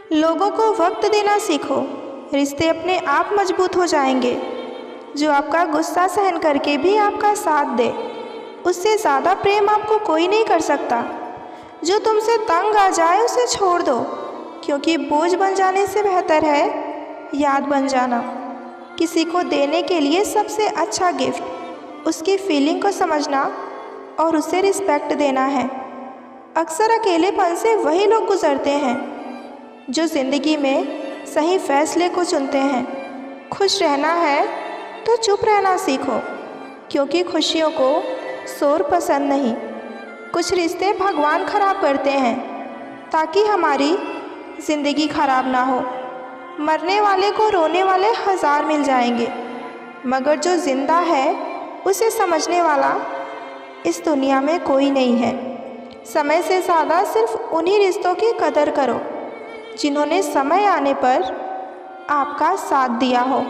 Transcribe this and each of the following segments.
लोगों को वक्त देना सीखो, रिश्ते अपने आप मजबूत हो जाएंगे। जो आपका गुस्सा सहन करके भी आपका साथ दे, उससे ज़्यादा प्रेम आपको कोई नहीं कर सकता। जो तुमसे तंग आ जाए उसे छोड़ दो, क्योंकि बोझ बन जाने से बेहतर है याद बन जाना। किसी को देने के लिए सबसे अच्छा गिफ्ट उसकी फीलिंग को समझना और उसे रिस्पेक्ट देना है। अक्सर अकेलेपन से वही लोग गुजरते हैं जो ज़िंदगी में सही फैसले को चुनते हैं। खुश रहना है तो चुप रहना सीखो, क्योंकि खुशियों को शोर पसंद नहीं। कुछ रिश्ते भगवान खराब करते हैं ताकि हमारी ज़िंदगी खराब ना हो। मरने वाले को रोने वाले हज़ार मिल जाएंगे, मगर जो ज़िंदा है उसे समझने वाला इस दुनिया में कोई नहीं है। समय से ज़्यादा सिर्फ उन्हीं रिश्तों की कदर करो जिन्होंने समय आने पर आपका साथ दिया हो।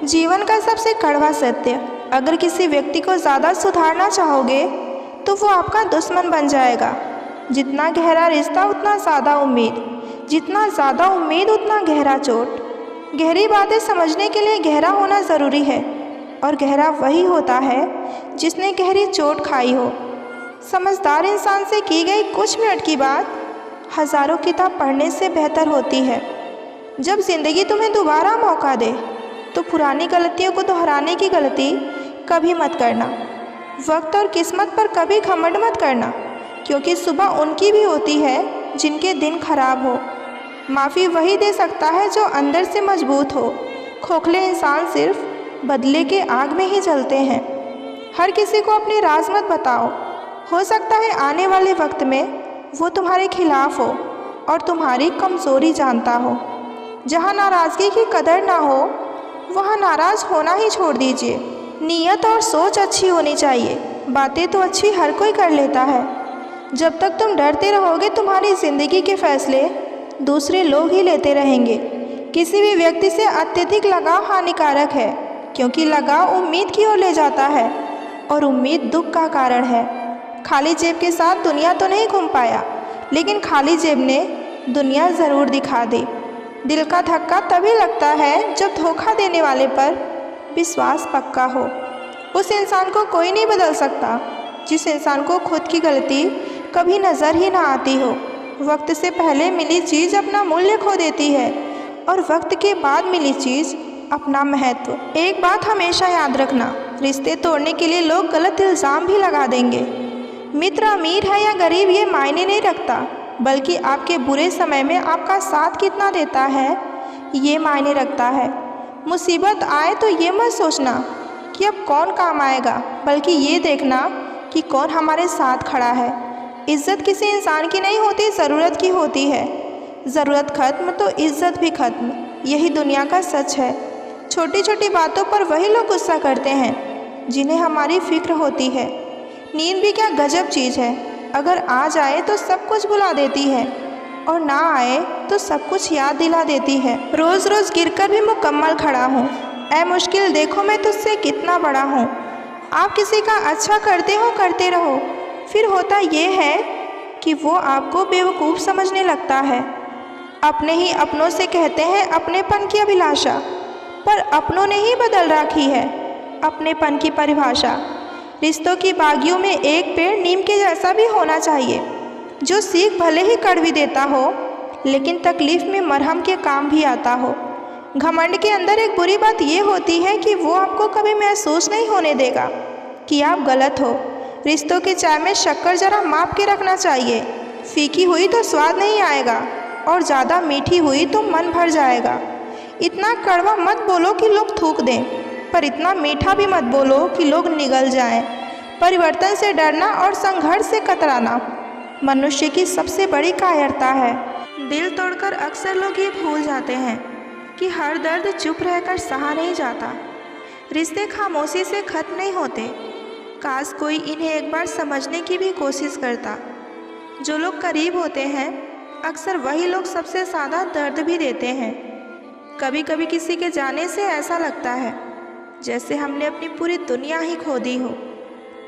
जीवन का सबसे कड़वा सत्य, अगर किसी व्यक्ति को ज़्यादा सुधारना चाहोगे तो वो आपका दुश्मन बन जाएगा। जितना गहरा रिश्ता उतना ज़्यादा उम्मीद, जितना ज़्यादा उम्मीद उतना गहरा चोट। गहरी बातें समझने के लिए गहरा होना ज़रूरी है, और गहरा वही होता है जिसने गहरी चोट खाई हो। समझदार इंसान से की गई कुछ मिनट की बात हज़ारों किताब पढ़ने से बेहतर होती है। जब ज़िंदगी तुम्हें दोबारा मौका दे तो पुरानी गलतियों को दोहराने की गलती कभी मत करना। वक्त और किस्मत पर कभी घमंड मत करना, क्योंकि सुबह उनकी भी होती है जिनके दिन खराब हो। माफ़ी वही दे सकता है जो अंदर से मजबूत हो। खोखले इंसान सिर्फ बदले के आग में ही जलते हैं। हर किसी को अपने राज मत बताओ, हो सकता है आने वाले वक्त में वो तुम्हारे खिलाफ हो और तुम्हारी कमज़ोरी जानता हो। जहाँ नाराज़गी की कदर ना हो वहाँ नाराज़ होना ही छोड़ दीजिए। नीयत और सोच अच्छी होनी चाहिए। बातें तो अच्छी हर कोई कर लेता है। जब तक तुम डरते रहोगे तुम्हारी ज़िंदगी के फैसले दूसरे लोग ही लेते रहेंगे। किसी भी व्यक्ति से अत्यधिक लगाव हानिकारक है, क्योंकि लगाव उम्मीद की ओर ले जाता है और उम्मीद दुख का कारण है। खाली जेब के साथ दुनिया तो नहीं घूम पाया, लेकिन खाली जेब ने दुनिया ज़रूर दिखा दी। दिल का धक्का तभी लगता है जब धोखा देने वाले पर विश्वास पक्का हो। उस इंसान को कोई नहीं बदल सकता जिस इंसान को खुद की गलती कभी नज़र ही ना आती हो। वक्त से पहले मिली चीज़ अपना मूल्य खो देती है, और वक्त के बाद मिली चीज़ अपना महत्व। एक बात हमेशा याद रखना, रिश्ते तोड़ने के लिए लोग गलत इल्ज़ाम भी लगा देंगे। मित्र अमीर है या गरीब ये मायने नहीं रखता, बल्कि आपके बुरे समय में आपका साथ कितना देता है ये मायने रखता है। मुसीबत आए तो ये मत सोचना कि अब कौन काम आएगा, बल्कि ये देखना कि कौन हमारे साथ खड़ा है। इज़्ज़त किसी इंसान की नहीं होती, ज़रूरत की होती है। ज़रूरत खत्म तो इज़्ज़त भी खत्म, यही दुनिया का सच है। छोटी छोटी बातों पर वही लोग गुस्सा करते हैं जिन्हें हमारी फिक्र होती है। नींद भी क्या गजब चीज़ है, अगर आ जाए तो सब कुछ भुला देती है, और ना आए तो सब कुछ याद दिला देती है। रोज़ रोज़ गिरकर भी मुकम्मल खड़ा हूँ, ऐ मुश्किल देखो मैं तुझसे कितना बड़ा हूँ। आप किसी का अच्छा करते हो, करते रहो, फिर होता ये है कि वो आपको बेवकूफ़ समझने लगता है। अपने ही अपनों से कहते हैं अपनेपन की अभिलाषा, पर अपनों ने ही बदल रखी है अपनेपन की परिभाषा। रिश्तों की बागियों में एक पेड़ नीम के जैसा भी होना चाहिए, जो सीख भले ही कड़वी देता हो लेकिन तकलीफ़ में मरहम के काम भी आता हो। घमंड के अंदर एक बुरी बात ये होती है कि वो आपको कभी महसूस नहीं होने देगा कि आप गलत हो। रिश्तों की चाय में शक्कर ज़रा माप के रखना चाहिए। फीकी हुई तो स्वाद नहीं आएगा, और ज़्यादा मीठी हुई तो मन भर जाएगा। इतना कड़वा मत बोलो कि लोग थूक दें, पर इतना मीठा भी मत बोलो कि लोग निगल जाएं। परिवर्तन से डरना और संघर्ष से कतराना मनुष्य की सबसे बड़ी कायरता है। दिल तोड़कर अक्सर लोग ये भूल जाते हैं कि हर दर्द चुप रहकर सहा नहीं जाता। रिश्ते खामोशी से खत्म नहीं होते। काश कोई इन्हें एक बार समझने की भी कोशिश करता। जो लोग करीब होते हैं अक्सर वही लोग सबसे ज़्यादा दर्द भी देते हैं। कभी कभी किसी के जाने से ऐसा लगता है जैसे हमने अपनी पूरी दुनिया ही खो दी हो।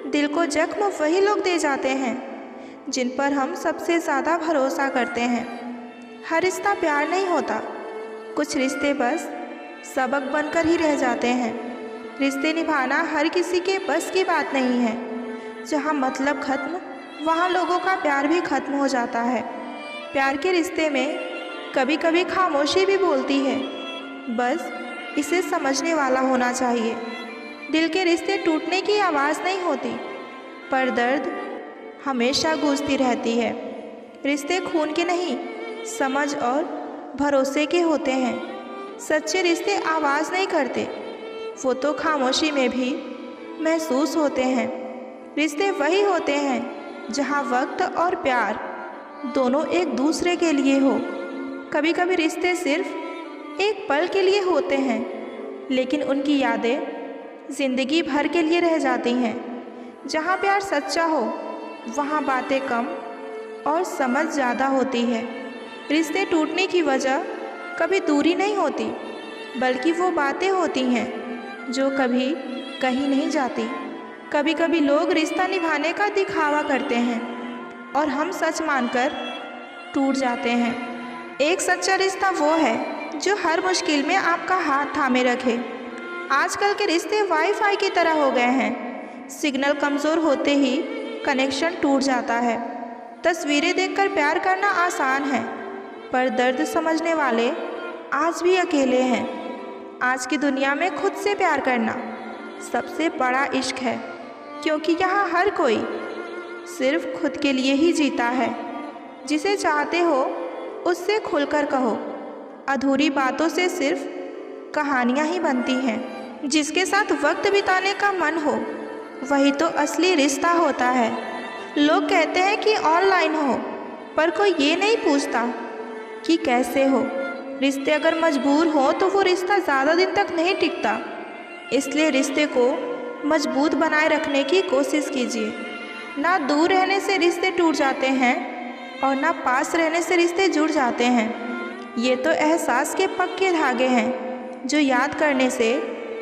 दिल को जख्म वही लोग दे जाते हैं जिन पर हम सबसे ज़्यादा भरोसा करते हैं। हर रिश्ता प्यार नहीं होता। कुछ रिश्ते बस सबक बनकर ही रह जाते हैं। रिश्ते निभाना हर किसी के बस की बात नहीं है। जहाँ मतलब खत्म, वहाँ लोगों का प्यार भी खत्म हो जाता है। प्यार के रिश्ते में कभी कभी खामोशी भी बोलती है, बस इसे समझने वाला होना चाहिए। दिल के रिश्ते टूटने की आवाज़ नहीं होती, पर दर्द हमेशा गूंजती रहती है। रिश्ते खून के नहीं, समझ और भरोसे के होते हैं। सच्चे रिश्ते आवाज़ नहीं करते, वो तो खामोशी में भी महसूस होते हैं। रिश्ते वही होते हैं जहाँ वक्त और प्यार दोनों एक दूसरे के लिए हो। कभी कभी रिश्ते सिर्फ एक पल के लिए होते हैं, लेकिन उनकी यादें ज़िंदगी भर के लिए रह जाती हैं। जहाँ प्यार सच्चा हो, वहाँ बातें कम और समझ ज़्यादा होती है। रिश्ते टूटने की वजह कभी दूरी नहीं होती, बल्कि वो बातें होती हैं जो कभी कहीं नहीं जाती। कभी कभी लोग रिश्ता निभाने का दिखावा करते हैं और हम सच मानकर टूट जाते हैं। एक सच्चा रिश्ता वो है जो हर मुश्किल में आपका हाथ थामे रखे। आजकल के रिश्ते वाईफाई की तरह हो गए हैं। सिग्नल कमज़ोर होते ही कनेक्शन टूट जाता है। तस्वीरें देखकर प्यार करना आसान है, पर दर्द समझने वाले आज भी अकेले हैं। आज की दुनिया में खुद से प्यार करना सबसे बड़ा इश्क है, क्योंकि यहाँ हर कोई सिर्फ खुद के लिए ही जीता है। जिसे चाहते हो उससे खुलकर कहो। अधूरी बातों से सिर्फ कहानियाँ ही बनती हैं। जिसके साथ वक्त बिताने का मन हो, वही तो असली रिश्ता होता है। लोग कहते हैं कि ऑनलाइन हो, पर कोई ये नहीं पूछता कि कैसे हो। रिश्ते अगर मजबूर हो तो वो रिश्ता ज़्यादा दिन तक नहीं टिकता। इसलिए रिश्ते को मजबूत बनाए रखने की कोशिश कीजिए। ना दूर रहने से रिश्ते टूट जाते हैं और ना पास रहने से रिश्ते जुड़ जाते हैं। ये तो एहसास के पक्के धागे हैं जो याद करने से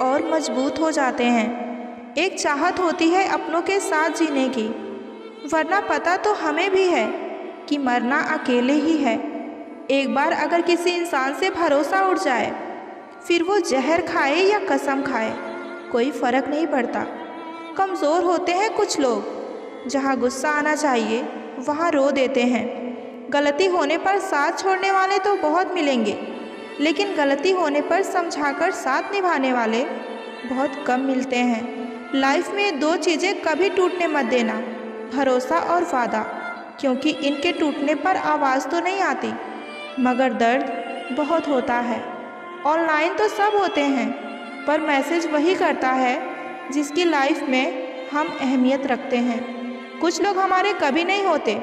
और मजबूत हो जाते हैं। एक चाहत होती है अपनों के साथ जीने की, वरना पता तो हमें भी है कि मरना अकेले ही है। एक बार अगर किसी इंसान से भरोसा उड़ जाए, फिर वो जहर खाए या कसम खाए, कोई फ़र्क नहीं पड़ता। कमज़ोर होते हैं कुछ लोग, जहाँ गुस्सा आना चाहिए वहाँ रो देते हैं। गलती होने पर साथ छोड़ने वाले तो बहुत मिलेंगे, लेकिन गलती होने पर समझाकर साथ निभाने वाले बहुत कम मिलते हैं। लाइफ में दो चीज़ें कभी टूटने मत देना, भरोसा और वादा, क्योंकि इनके टूटने पर आवाज़ तो नहीं आती, मगर दर्द बहुत होता है। ऑनलाइन तो सब होते हैं, पर मैसेज वही करता है जिसकी लाइफ में हम अहमियत रखते हैं। कुछ लोग हमारे कभी नहीं होते,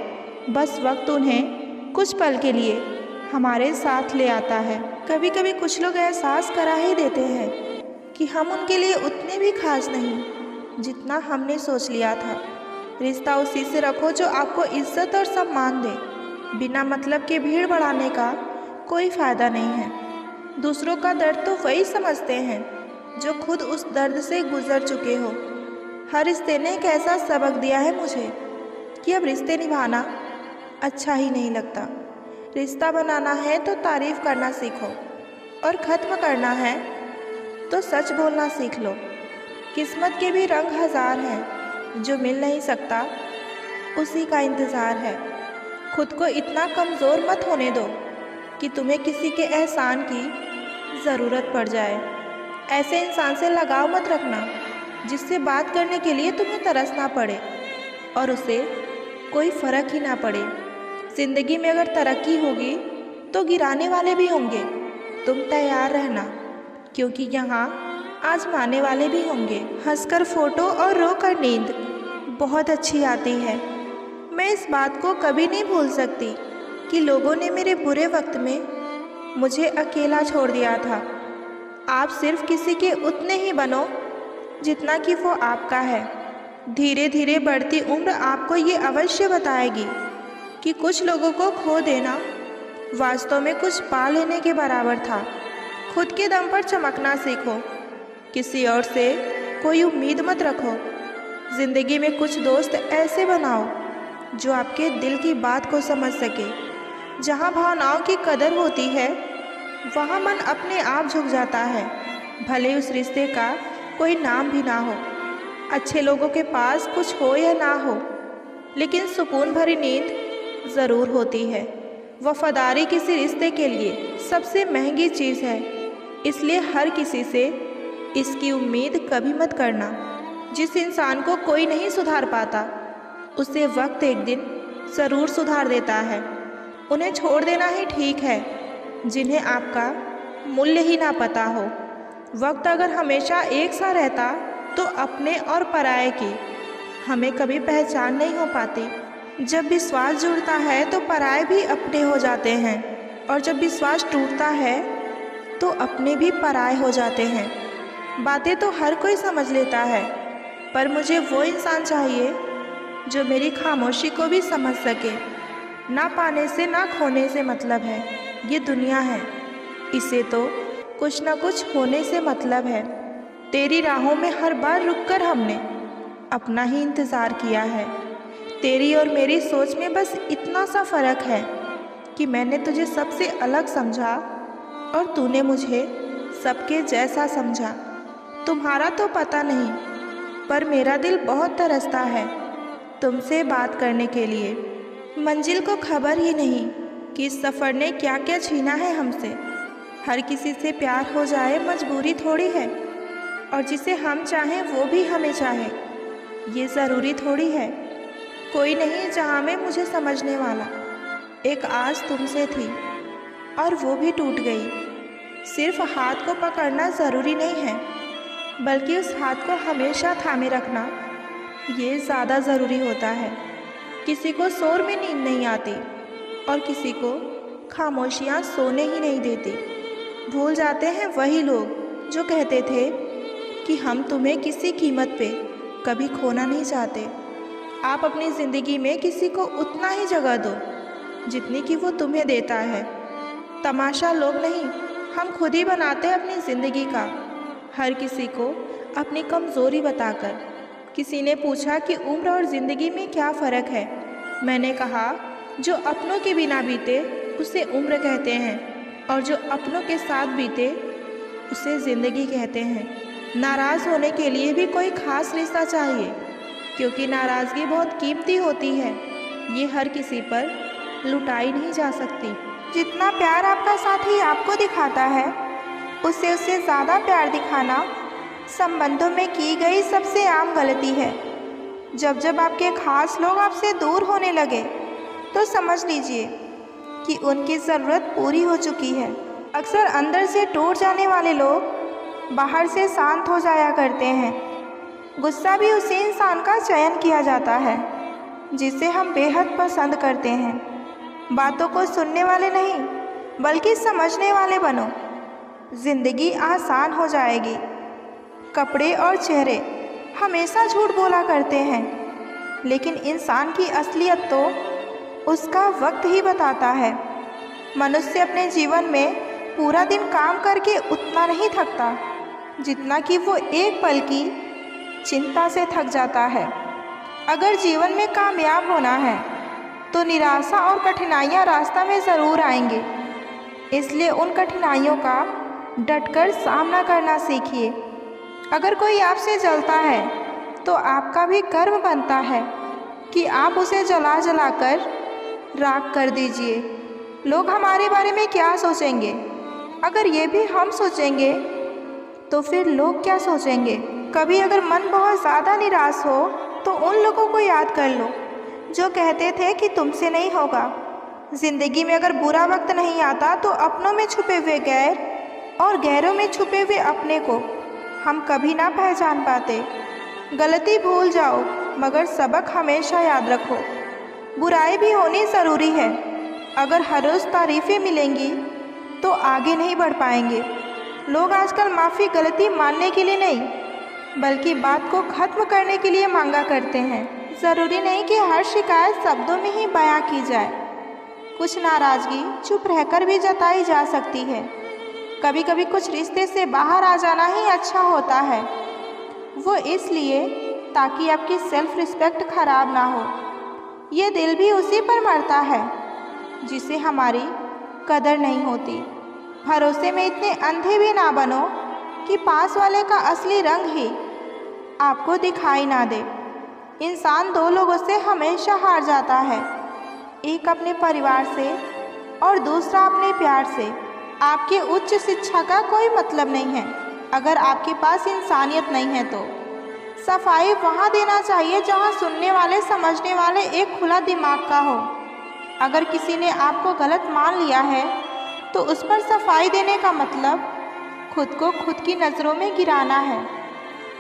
बस वक्त उन्हें कुछ पल के लिए हमारे साथ ले आता है। कभी कभी कुछ लोग एहसास करा ही देते हैं कि हम उनके लिए उतने भी खास नहीं जितना हमने सोच लिया था। रिश्ता उसी से रखो जो आपको इज्जत और सम्मान दे। बिना मतलब के भीड़ बढ़ाने का कोई फ़ायदा नहीं है। दूसरों का दर्द तो वही समझते हैं जो खुद उस दर्द से गुजर चुके हो। हर रिश्ते ने एक ऐसा सबक दिया है मुझे कि अब रिश्ते निभाना अच्छा ही नहीं लगता। रिश्ता बनाना है तो तारीफ़ करना सीखो, और ख़त्म करना है तो सच बोलना सीख लो। किस्मत के भी रंग हज़ार हैं, जो मिल नहीं सकता उसी का इंतज़ार है। खुद को इतना कमज़ोर मत होने दो कि तुम्हें किसी के एहसान की ज़रूरत पड़ जाए। ऐसे इंसान से लगाव मत रखना जिससे बात करने के लिए तुम्हें तरसना पड़े और उसे कोई फ़र्क ही ना पड़े। ज़िंदगी में अगर तरक्की होगी तो गिराने वाले भी होंगे। तुम तैयार रहना, क्योंकि यहाँ आजमाने वाले भी होंगे। हंसकर फ़ोटो और रोकर नींद बहुत अच्छी आती है। मैं इस बात को कभी नहीं भूल सकती कि लोगों ने मेरे बुरे वक्त में मुझे अकेला छोड़ दिया था। आप सिर्फ किसी के उतने ही बनो जितना कि वो आपका है। धीरे धीरे बढ़ती उम्र आपको ये अवश्य बताएगी कि कुछ लोगों को खो देना वास्तव में कुछ पा लेने के बराबर था। खुद के दम पर चमकना सीखो, किसी और से कोई उम्मीद मत रखो। ज़िंदगी में कुछ दोस्त ऐसे बनाओ जो आपके दिल की बात को समझ सके। जहाँ भावनाओं की कदर होती है वहाँ मन अपने आप झुक जाता है, भले उस रिश्ते का कोई नाम भी ना हो, अच्छे लोगों के पास कुछ हो या ना हो, लेकिन सुकून भरी नींद ज़रूर होती है। वफादारी किसी रिश्ते के लिए सबसे महंगी चीज़ है, इसलिए हर किसी से इसकी उम्मीद कभी मत करना। जिस इंसान को कोई नहीं सुधार पाता उसे वक्त एक दिन ज़रूर सुधार देता है। उन्हें छोड़ देना ही ठीक है जिन्हें आपका मूल्य ही ना पता हो। वक्त अगर हमेशा एक सा रहता तो अपने और पराये की हमें कभी पहचान नहीं हो पाती। जब विश्वास जुड़ता है तो पराये भी अपने हो जाते हैं, और जब विश्वास टूटता है तो अपने भी पराये हो जाते हैं। बातें तो हर कोई समझ लेता है, पर मुझे वो इंसान चाहिए जो मेरी खामोशी को भी समझ सके। ना पाने से ना खोने से मतलब है, ये दुनिया है, इसे तो कुछ ना कुछ होने से मतलब है। तेरी राहों में हर बार रुककर हमने अपना ही इंतज़ार किया है। तेरी और मेरी सोच में बस इतना सा फ़र्क है कि मैंने तुझे सबसे अलग समझा और तूने मुझे सबके जैसा समझा। तुम्हारा तो पता नहीं, पर मेरा दिल बहुत तरसता है तुमसे बात करने के लिए। मंजिल को खबर ही नहीं कि इस सफ़र ने क्या क्या छीना है हमसे। हर किसी से प्यार हो जाए मजबूरी थोड़ी है, और जिसे हम चाहें वो भी हमें चाहे ये ज़रूरी थोड़ी है। कोई नहीं जहाँ में मुझे समझने वाला। एक आस तुमसे थी और वो भी टूट गई। सिर्फ हाथ को पकड़ना ज़रूरी नहीं है, बल्कि उस हाथ को हमेशा थामे रखना ये ज़्यादा ज़रूरी होता है। किसी को शोर में नींद नहीं आती और किसी को खामोशियाँ सोने ही नहीं देती। भूल जाते हैं वही लोग जो कहते थे कि हम तुम्हें किसी कीमत पे कभी खोना नहीं चाहते। आप अपनी ज़िंदगी में किसी को उतना ही जगह दो जितनी कि वो तुम्हें देता है। तमाशा लोग नहीं, हम खुद ही बनाते हैं अपनी ज़िंदगी का, हर किसी को अपनी कमज़ोरी बताकर। किसी ने पूछा कि उम्र और ज़िंदगी में क्या फ़र्क है। मैंने कहा जो अपनों के बिना बीते उसे उम्र कहते हैं, और जो अपनों के साथ बीते उसे ज़िंदगी कहते हैं। नाराज़ होने के लिए भी कोई ख़ास रिश्ता चाहिए, क्योंकि नाराज़गी बहुत कीमती होती है। ये हर किसी पर लुटाई नहीं जा सकती। जितना प्यार आपका साथी आपको दिखाता है उससे ज़्यादा प्यार दिखाना संबंधों में की गई सबसे आम गलती है। जब जब आपके खास लोग आपसे दूर होने लगे तो समझ लीजिए कि उनकी ज़रूरत पूरी हो चुकी है। अक्सर अंदर से टूट जाने वाले लोग बाहर से शांत हो जाया करते हैं। गुस्सा भी उसी इंसान का चयन किया जाता है जिसे हम बेहद पसंद करते हैं। बातों को सुनने वाले नहीं बल्कि समझने वाले बनो, ज़िंदगी आसान हो जाएगी। कपड़े और चेहरे हमेशा झूठ बोला करते हैं, लेकिन इंसान की असलियत तो उसका वक्त ही बताता है। मनुष्य अपने जीवन में पूरा दिन काम करके उतना नहीं थकता जितना कि वो एक पल की चिंता से थक जाता है। अगर जीवन में कामयाब होना है तो निराशा और कठिनाइयाँ रास्ता में ज़रूर आएंगे, इसलिए उन कठिनाइयों का डटकर सामना करना सीखिए। अगर कोई आपसे जलता है तो आपका भी कर्म बनता है कि आप उसे जला जलाकर राख कर दीजिए। लोग हमारे बारे में क्या सोचेंगे? अगर ये भी हम सोचेंगे तो फिर लोग क्या सोचेंगे? कभी अगर मन बहुत ज़्यादा निराश हो तो उन लोगों को याद कर लो जो कहते थे कि तुमसे नहीं होगा। ज़िंदगी में अगर बुरा वक्त नहीं आता तो अपनों में छुपे हुए गैर और गैरों में छुपे हुए अपने को हम कभी ना पहचान पाते। गलती भूल जाओ मगर सबक हमेशा याद रखो। बुराई भी होनी ज़रूरी है। अगर हर रोज़ तारीफ़ें मिलेंगी तो आगे नहीं बढ़ पाएंगे। लोग आजकल माफ़ी गलती मानने के लिए नहीं बल्कि बात को ख़त्म करने के लिए मांगा करते हैं। ज़रूरी नहीं कि हर शिकायत शब्दों में ही बयां की जाए। कुछ नाराज़गी चुप रहकर भी जताई जा सकती है। कभी कभी कुछ रिश्ते से बाहर आ जाना ही अच्छा होता है, वो इसलिए ताकि आपकी सेल्फ रिस्पेक्ट खराब ना हो। ये दिल भी उसी पर मरता है जिसे हमारी कदर नहीं होती। भरोसे में इतने अंधे भी ना बनो कि पास वाले का असली रंग ही आपको दिखाई ना दे। इंसान दो लोगों से हमेशा हार जाता है, एक अपने परिवार से और दूसरा अपने प्यार से। आपकी उच्च शिक्षा का कोई मतलब नहीं है अगर आपके पास इंसानियत नहीं है तो। सफाई वहाँ देना चाहिए जहाँ सुनने वाले समझने वाले एक खुला दिमाग का हो। अगर किसी ने आपको गलत मान लिया है तो उस पर सफाई देने का मतलब खुद को खुद की नज़रों में गिराना है।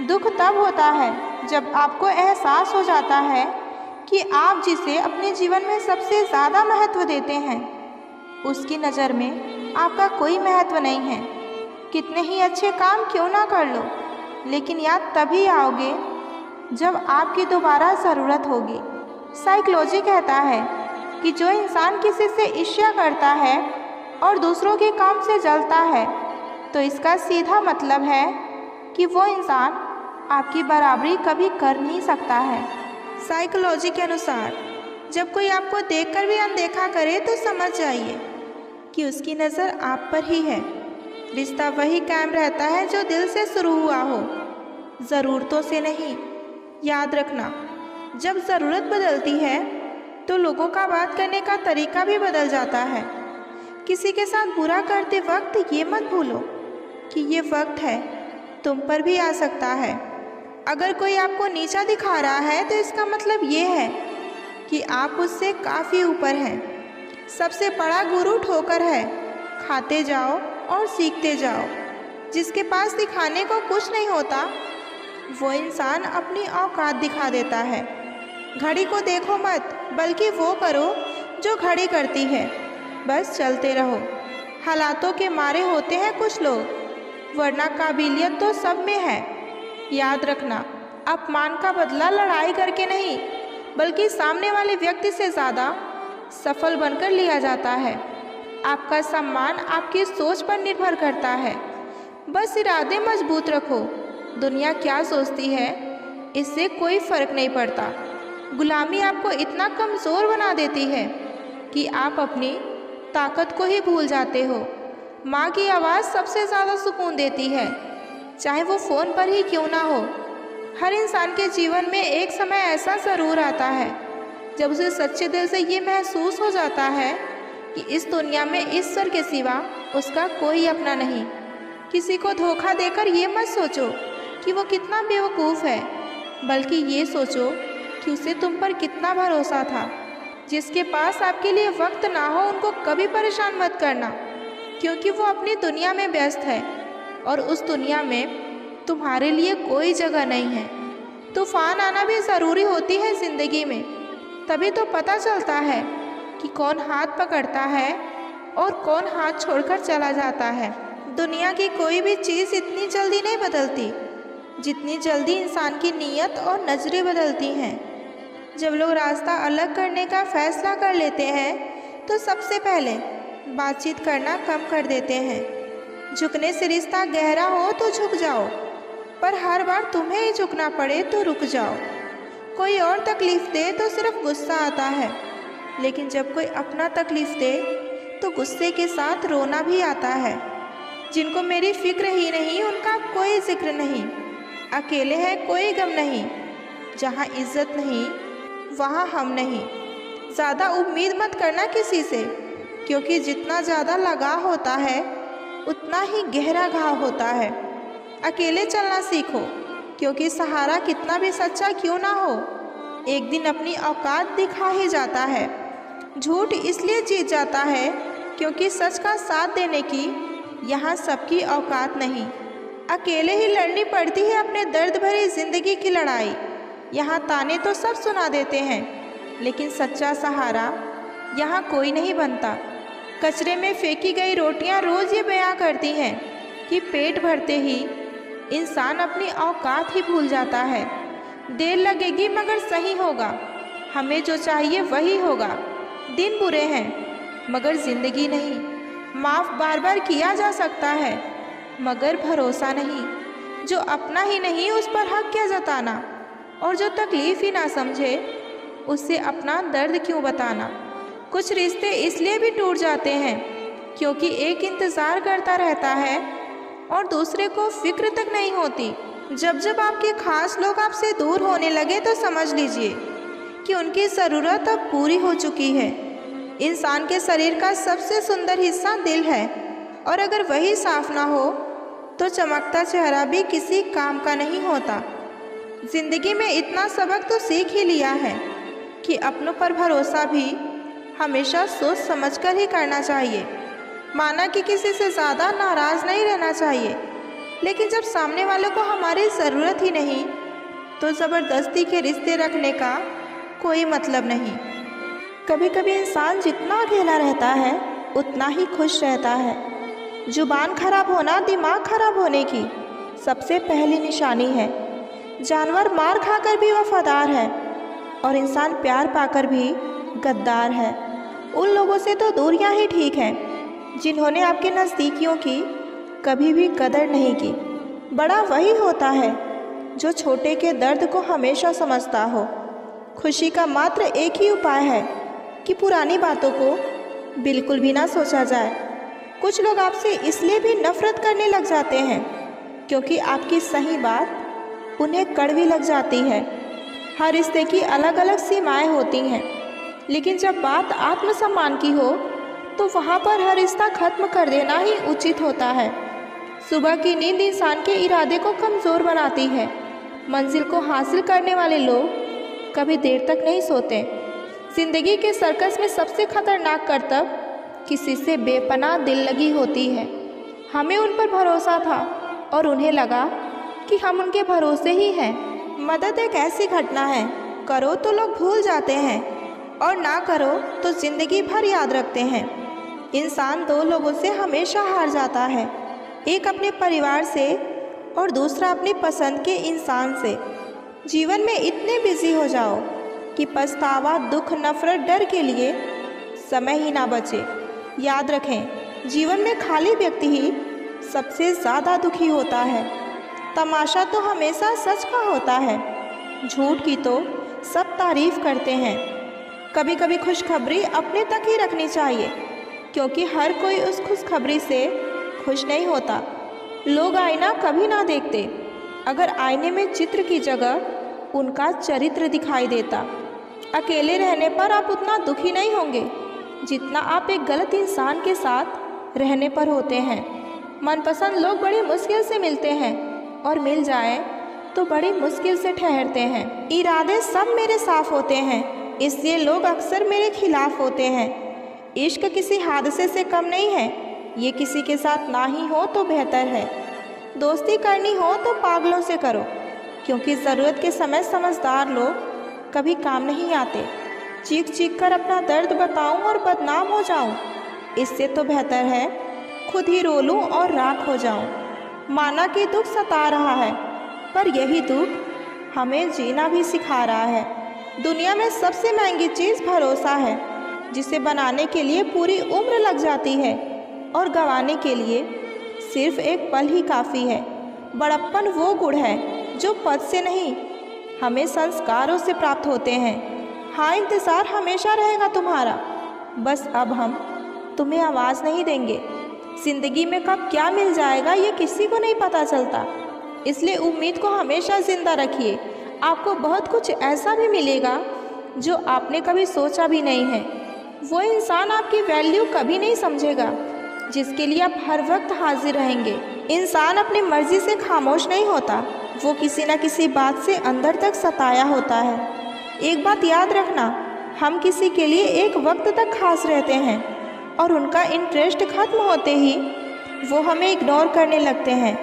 दुख तब होता है जब आपको एहसास हो जाता है कि आप जिसे अपने जीवन में सबसे ज़्यादा महत्व देते हैं उसकी नज़र में आपका कोई महत्व नहीं है। कितने ही अच्छे काम क्यों ना कर लो, लेकिन याद तभी आओगे जब आपकी दोबारा ज़रूरत होगी। साइकोलॉजी कहता है कि जो इंसान किसी से ईर्ष्या करता है और दूसरों के काम से जलता है तो इसका सीधा मतलब है कि वो इंसान आपकी बराबरी कभी कर नहीं सकता है। साइकोलॉजी के अनुसार जब कोई आपको देखकर भी अनदेखा करे तो समझ जाइए कि उसकी नज़र आप पर ही है। रिश्ता वही कायम रहता है जो दिल से शुरू हुआ हो, ज़रूरतों से नहीं। याद रखना, जब ज़रूरत बदलती है तो लोगों का बात करने का तरीका भी बदल जाता है। किसी के साथ बुरा करते वक्त ये मत भूलो कि ये वक्त है तुम पर भी आ सकता है। अगर कोई आपको नीचा दिखा रहा है तो इसका मतलब ये है कि आप उससे काफ़ी ऊपर हैं। सबसे बड़ा गुरु ठोकर है, खाते जाओ और सीखते जाओ। जिसके पास दिखाने को कुछ नहीं होता वो इंसान अपनी औकात दिखा देता है। घड़ी को देखो मत, बल्कि वो करो जो घड़ी करती है। बस चलते रहो। हालातों के मारे होते हैं कुछ लोग, वरना काबिलियत तो सब में है। याद रखना, अपमान का बदला लड़ाई करके नहीं बल्कि सामने वाले व्यक्ति से ज़्यादा सफल बनकर लिया जाता है। आपका सम्मान आपकी सोच पर निर्भर करता है। बस इरादे मजबूत रखो। दुनिया क्या सोचती है इससे कोई फ़र्क नहीं पड़ता। गुलामी आपको इतना कमज़ोर बना देती है कि आप अपनी ताकत को ही भूल जाते हो। माँ की आवाज़ सबसे ज़्यादा सुकून देती है, चाहे वो फ़ोन पर ही क्यों ना हो। हर इंसान के जीवन में एक समय ऐसा ज़रूर आता है जब उसे सच्चे दिल से ये महसूस हो जाता है कि इस दुनिया में ईश्वर के सिवा उसका कोई अपना नहीं। किसी को धोखा देकर ये मत सोचो कि वो कितना बेवकूफ़ है, बल्कि ये सोचो कि उसे तुम पर कितना भरोसा था। जिसके पास आपके लिए वक्त ना हो उनको कभी परेशान मत करना, क्योंकि वो अपनी दुनिया में व्यस्त है और उस दुनिया में तुम्हारे लिए कोई जगह नहीं है। तूफान आना भी ज़रूरी होती है ज़िंदगी में, तभी तो पता चलता है कि कौन हाथ पकड़ता है और कौन हाथ छोड़कर चला जाता है। दुनिया की कोई भी चीज़ इतनी जल्दी नहीं बदलती जितनी जल्दी इंसान की नीयत और नज़रें बदलती हैं। जब लोग रास्ता अलग करने का फैसला कर लेते हैं तो सबसे पहले बातचीत करना कम कर देते हैं। झुकने से रिश्ता गहरा हो तो झुक जाओ, पर हर बार तुम्हें ही झुकना पड़े तो रुक जाओ। कोई और तकलीफ़ दे तो सिर्फ गुस्सा आता है, लेकिन जब कोई अपना तकलीफ़ दे तो गुस्से के साथ रोना भी आता है। जिनको मेरी फिक्र ही नहीं उनका कोई जिक्र नहीं। अकेले हैं कोई गम नहीं, जहाँ इज्जत नहीं वहाँ हम नहीं। ज़्यादा उम्मीद मत करना किसी से, क्योंकि जितना ज़्यादा लगाव होता है उतना ही गहरा घाव होता है। अकेले चलना सीखो, क्योंकि सहारा कितना भी सच्चा क्यों ना हो एक दिन अपनी औकात दिखा ही जाता है। झूठ इसलिए जीत जाता है क्योंकि सच का साथ देने की यहाँ सबकी औकात नहीं। अकेले ही लड़नी पड़ती है अपने दर्द भरी ज़िंदगी की लड़ाई। यहाँ ताने तो सब सुना देते हैं, लेकिन सच्चा सहारा यहाँ कोई नहीं बनता। कचरे में फेंकी गई रोटियाँ रोज़ ये बयां करती हैं कि पेट भरते ही इंसान अपनी औकात ही भूल जाता है। देर लगेगी मगर सही होगा, हमें जो चाहिए वही होगा। दिन बुरे हैं मगर ज़िंदगी नहीं। माफ़ बार बार किया जा सकता है मगर भरोसा नहीं। जो अपना ही नहीं उस पर हक क्या जताना, और जो तकलीफ़ ही ना समझे उससे अपना दर्द क्यों बताना। कुछ रिश्ते इसलिए भी टूट जाते हैं क्योंकि एक इंतज़ार करता रहता है और दूसरे को फिक्र तक नहीं होती। जब जब आपके खास लोग आपसे दूर होने लगे तो समझ लीजिए कि उनकी ज़रूरत अब पूरी हो चुकी है। इंसान के शरीर का सबसे सुंदर हिस्सा दिल है, और अगर वही साफ ना हो तो चमकता चेहरा भी किसी काम का नहीं होता। ज़िंदगी में इतना सबक तो सीख ही लिया है कि अपनों पर भरोसा भी हमेशा सोच समझकर ही करना चाहिए। माना कि किसी से ज़्यादा नाराज़ नहीं रहना चाहिए, लेकिन जब सामने वालों को हमारी ज़रूरत ही नहीं तो ज़बरदस्ती के रिश्ते रखने का कोई मतलब नहीं। कभी कभी इंसान जितना अकेला रहता है उतना ही खुश रहता है। जुबान खराब होना दिमाग खराब होने की सबसे पहली निशानी है। जानवर मार खाकर भी वफादार है और इंसान प्यार पाकर भी गद्दार है। उन लोगों से तो दूरियां ही ठीक हैं जिन्होंने आपके नज़दीकियों की कभी भी कदर नहीं की। बड़ा वही होता है जो छोटे के दर्द को हमेशा समझता हो। खुशी का मात्र एक ही उपाय है कि पुरानी बातों को बिल्कुल भी ना सोचा जाए। कुछ लोग आपसे इसलिए भी नफरत करने लग जाते हैं क्योंकि आपकी सही बात उन्हें कड़वी लग जाती है। हर रिश्ते की अलग अलग सीमाएं होती हैं, लेकिन जब बात आत्मसम्मान की हो तो वहाँ पर हर रिश्ता खत्म कर देना ही उचित होता है। सुबह की नींद इंसान के इरादे को कमज़ोर बनाती है। मंजिल को हासिल करने वाले लोग कभी देर तक नहीं सोते। ज़िंदगी के सर्कस में सबसे खतरनाक करतब किसी से बेपनाह दिल लगी होती है। हमें उन पर भरोसा था और उन्हें लगा कि हम उनके भरोसे ही हैं। मदद एक ऐसी घटना है, करो तो लोग भूल जाते हैं और ना करो तो ज़िंदगी भर याद रखते हैं। इंसान दो लोगों से हमेशा हार जाता है, एक अपने परिवार से और दूसरा अपनी पसंद के इंसान से। जीवन में इतने बिजी हो जाओ कि पछतावा, दुख, नफरत, डर के लिए समय ही ना बचे। याद रखें, जीवन में खाली व्यक्ति ही सबसे ज़्यादा दुखी होता है। तमाशा तो हमेशा सच का होता है, झूठ की तो सब तारीफ़ करते हैं। कभी कभी खुशखबरी अपने तक ही रखनी चाहिए क्योंकि हर कोई उस खुशखबरी से खुश नहीं होता। लोग आईना कभी ना देखते, अगर आईने में चित्र की जगह उनका चरित्र दिखाई देता। अकेले रहने पर आप उतना दुखी नहीं होंगे जितना आप एक गलत इंसान के साथ रहने पर होते हैं। मनपसंद लोग बड़ी मुश्किल से मिलते हैं और मिल जाएं तो बड़ी मुश्किल से ठहरते हैं। इरादे सब मेरे साफ होते हैं, इसलिए लोग अक्सर मेरे खिलाफ होते हैं। इश्क किसी हादसे से कम नहीं है, ये किसी के साथ ना ही हो तो बेहतर है। दोस्ती करनी हो तो पागलों से करो क्योंकि ज़रूरत के समय समझदार लोग कभी काम नहीं आते। चीख चीख कर अपना दर्द बताऊं और बदनाम हो जाऊं, इससे तो बेहतर है खुद ही रो लूं और राख हो जाऊं। माना कि दुख सता रहा है, पर यही दुख हमें जीना भी सिखा रहा है। दुनिया में सबसे महंगी चीज़ भरोसा है, जिसे बनाने के लिए पूरी उम्र लग जाती है और गंवाने के लिए सिर्फ एक पल ही काफ़ी है। बड़प्पन वो गुण है जो पद से नहीं, हमें संस्कारों से प्राप्त होते हैं। हाँ, इंतज़ार हमेशा रहेगा तुम्हारा, बस अब हम तुम्हें आवाज़ नहीं देंगे। ज़िंदगी में कब क्या मिल जाएगा ये किसी को नहीं पता चलता, इसलिए उम्मीद को हमेशा ज़िंदा रखिए। आपको बहुत कुछ ऐसा भी मिलेगा जो आपने कभी सोचा भी नहीं है। वो इंसान आपकी वैल्यू कभी नहीं समझेगा जिसके लिए आप हर वक्त हाजिर रहेंगे। इंसान अपनी मर्ज़ी से खामोश नहीं होता, वो किसी न किसी बात से अंदर तक सताया होता है। एक बात याद रखना, हम किसी के लिए एक वक्त तक खास रहते हैं और उनका इंटरेस्ट खत्म होते ही वो हमें इग्नोर करने लगते हैं।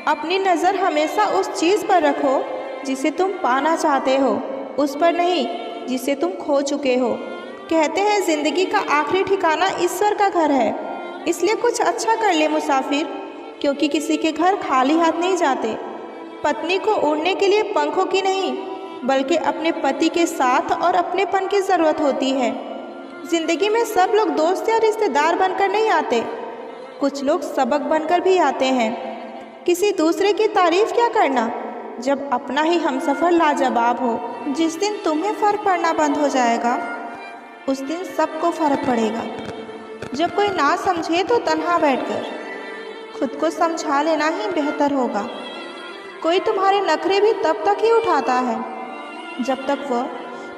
अपनी नज़र हमेशा उस चीज़ पर रखो जिसे तुम पाना चाहते हो, उस पर नहीं जिसे तुम खो चुके हो। कहते हैं ज़िंदगी का आखिरी ठिकाना ईश्वर का घर है, इसलिए कुछ अच्छा कर ले मुसाफिर, क्योंकि किसी के घर खाली हाथ नहीं जाते। पत्नी को उड़ने के लिए पंखों की नहीं बल्कि अपने पति के साथ और अपनेपन की ज़रूरत होती है। ज़िंदगी में सब लोग दोस्त या रिश्तेदार बनकर नहीं आते, कुछ लोग सबक बनकर भी आते हैं। किसी दूसरे की तारीफ़ क्या करना जब अपना ही हमसफ़र लाजवाब हो। जिस दिन तुम्हें फ़र्क पड़ना बंद हो जाएगा उस दिन सबको फर्क पड़ेगा। जब कोई ना समझे तो तन्हा बैठकर खुद को समझा लेना ही बेहतर होगा। कोई तुम्हारे नखरे भी तब तक ही उठाता है जब तक वह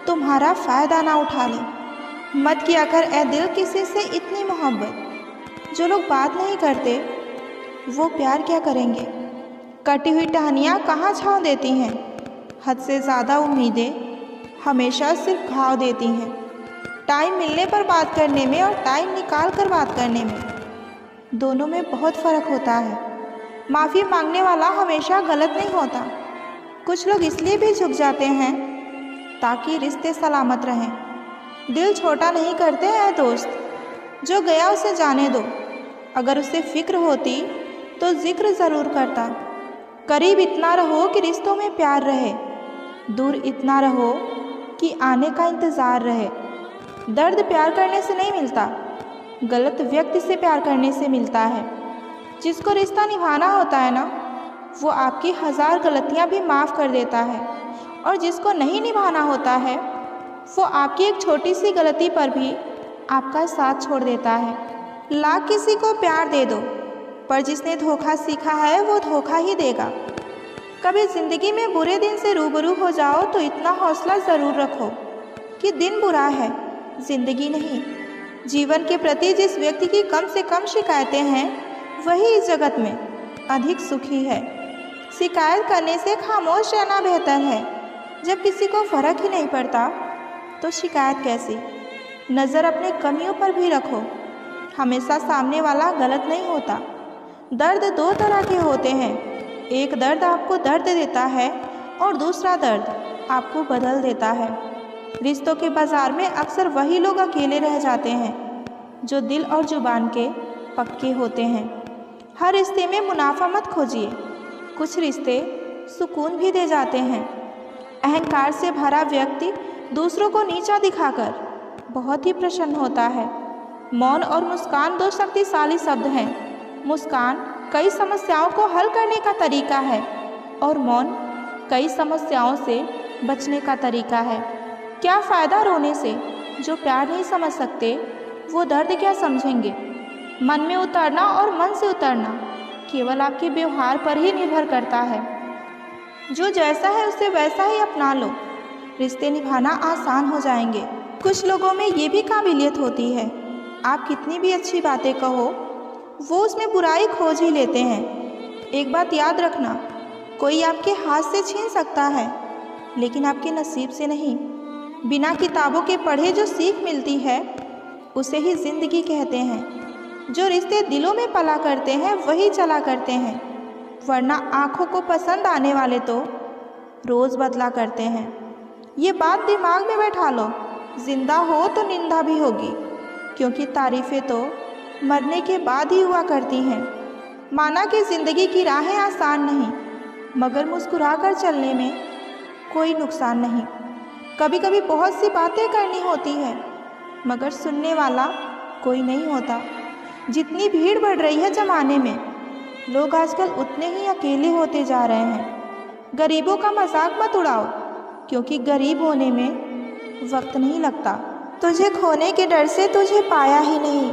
तुम्हारा फ़ायदा ना उठा ले। मत किया कर ए दिल किसी से इतनी मोहब्बत। जो लोग बात नहीं करते वो प्यार क्या करेंगे। कटी हुई टहनियाँ कहाँ छाँव देती हैं। हद से ज़्यादा उम्मीदें हमेशा सिर्फ घाव देती हैं। टाइम मिलने पर बात करने में और टाइम निकाल कर बात करने में दोनों में बहुत फ़र्क होता है। माफ़ी मांगने वाला हमेशा गलत नहीं होता। कुछ लोग इसलिए भी झुक जाते हैं ताकि रिश्ते सलामत रहें। दिल छोटा नहीं करते हैं दोस्त। जो गया उसे जाने दो। अगर उसे फ़िक्र होती तो जिक्र ज़रूर करता। करीब इतना रहो कि रिश्तों में प्यार रहे, दूर इतना रहो कि आने का इंतज़ार रहे। दर्द प्यार करने से नहीं मिलता, गलत व्यक्ति से प्यार करने से मिलता है। जिसको रिश्ता निभाना होता है ना, वो आपकी 1000 गलतियाँ भी माफ़ कर देता है, और जिसको नहीं निभाना होता है वो आपकी एक छोटी सी गलती पर भी आपका साथ छोड़ देता है। लाख किसी को प्यार दे दो, पर जिसने धोखा सीखा है वो धोखा ही देगा। कभी ज़िंदगी में बुरे दिन से रूबरू हो जाओ तो इतना हौसला ज़रूर रखो कि दिन बुरा है, ज़िंदगी नहीं। जीवन के प्रति जिस व्यक्ति की कम से कम शिकायतें हैं वही इस जगत में अधिक सुखी है। शिकायत करने से खामोश रहना बेहतर है। जब किसी को फ़र्क ही नहीं पड़ता तो शिकायत कैसी। नज़र अपने कमियों पर भी रखो। हमेशा सामने वाला गलत नहीं होता। दर्द 2 तरह के होते हैं। एक दर्द आपको दर्द देता है और दूसरा दर्द आपको बदल देता है। रिश्तों के बाज़ार में अक्सर वही लोग अकेले रह जाते हैं जो दिल और जुबान के पक्के होते हैं। हर रिश्ते में मुनाफा मत खोजिए। कुछ रिश्ते सुकून भी दे जाते हैं। अहंकार से भरा व्यक्ति दूसरों को नीचा दिखाकर बहुत ही प्रसन्न होता है। मौन और मुस्कान 2 शक्तिशाली शब्द हैं। मुस्कान कई समस्याओं को हल करने का तरीका है और मौन कई समस्याओं से बचने का तरीका है। क्या फ़ायदा रोने से। जो प्यार नहीं समझ सकते वो दर्द क्या समझेंगे। मन में उतरना और मन से उतरना केवल आपके व्यवहार पर ही निर्भर करता है। जो जैसा है उसे वैसा ही अपना लो। रिश्ते निभाना आसान हो जाएंगे। कुछ लोगों में ये भी काबिलियत होती है, आप कितनी भी अच्छी बातें कहो वो उसमें बुराई खोज ही लेते हैं। एक बात याद रखना, कोई आपके हाथ से छीन सकता है लेकिन आपके नसीब से नहीं। बिना किताबों के पढ़े जो सीख मिलती है उसे ही ज़िंदगी कहते हैं। जो रिश्ते दिलों में पला करते हैं वही चला करते हैं, वरना आँखों को पसंद आने वाले तो रोज़ बदला करते हैं। ये बात दिमाग में बैठा लो। जिंदा हो तो निंदा भी होगी, क्योंकि तारीफ़ें तो मरने के बाद ही हुआ करती हैं। माना कि ज़िंदगी की राहें आसान नहीं, मगर मुस्कुरा कर चलने में कोई नुकसान नहीं। कभी कभी बहुत सी बातें करनी होती है, मगर सुनने वाला कोई नहीं होता। जितनी भीड़ बढ़ रही है ज़माने में, लोग आजकल उतने ही अकेले होते जा रहे हैं। गरीबों का मजाक मत उड़ाओ, क्योंकि गरीब होने में वक्त नहीं लगता। तुझे खोने के डर से तुझे पाया ही नहीं,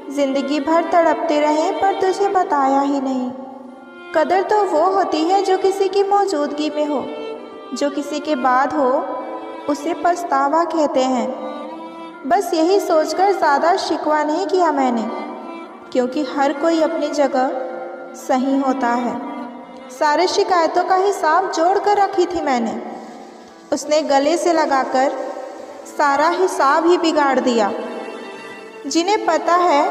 ज़िंदगी भर तड़पते रहे पर तुझे बताया ही नहीं। कदर तो वो होती है जो किसी की मौजूदगी में हो, जो किसी के बाद हो उसे पछतावा कहते हैं। बस यही सोचकर ज़्यादा शिकवा नहीं किया मैंने, क्योंकि हर कोई अपनी जगह सही होता है। सारे शिकायतों का हिसाब जोड़ कर रखी थी मैंने, उसने गले से लगाकर सारा हिसाब ही बिगाड़ दिया। जिन्हें पता है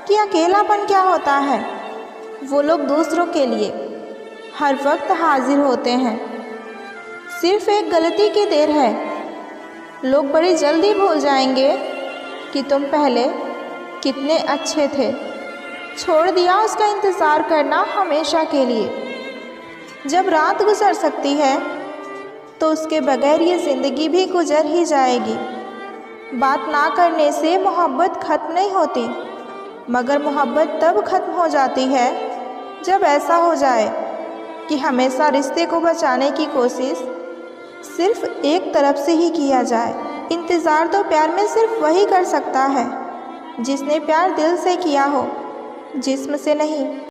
कि अकेलापन क्या होता है, वो लोग दूसरों के लिए हर वक्त हाजिर होते हैं। सिर्फ एक गलती की देर है, लोग बड़ी जल्दी भूल जाएंगे कि तुम पहले कितने अच्छे थे। छोड़ दिया उसका इंतज़ार करना हमेशा के लिए। जब रात गुजर सकती है तो उसके बगैर ये ज़िंदगी भी गुजर ही जाएगी। बात ना करने से मोहब्बत ख़त्म नहीं होती, मगर मोहब्बत तब ख़त्म हो जाती है जब ऐसा हो जाए कि हमेशा रिश्ते को बचाने की कोशिश सिर्फ एक तरफ से ही किया जाए। इंतज़ार तो प्यार में सिर्फ वही कर सकता है जिसने प्यार दिल से किया हो, जिस्म से नहीं।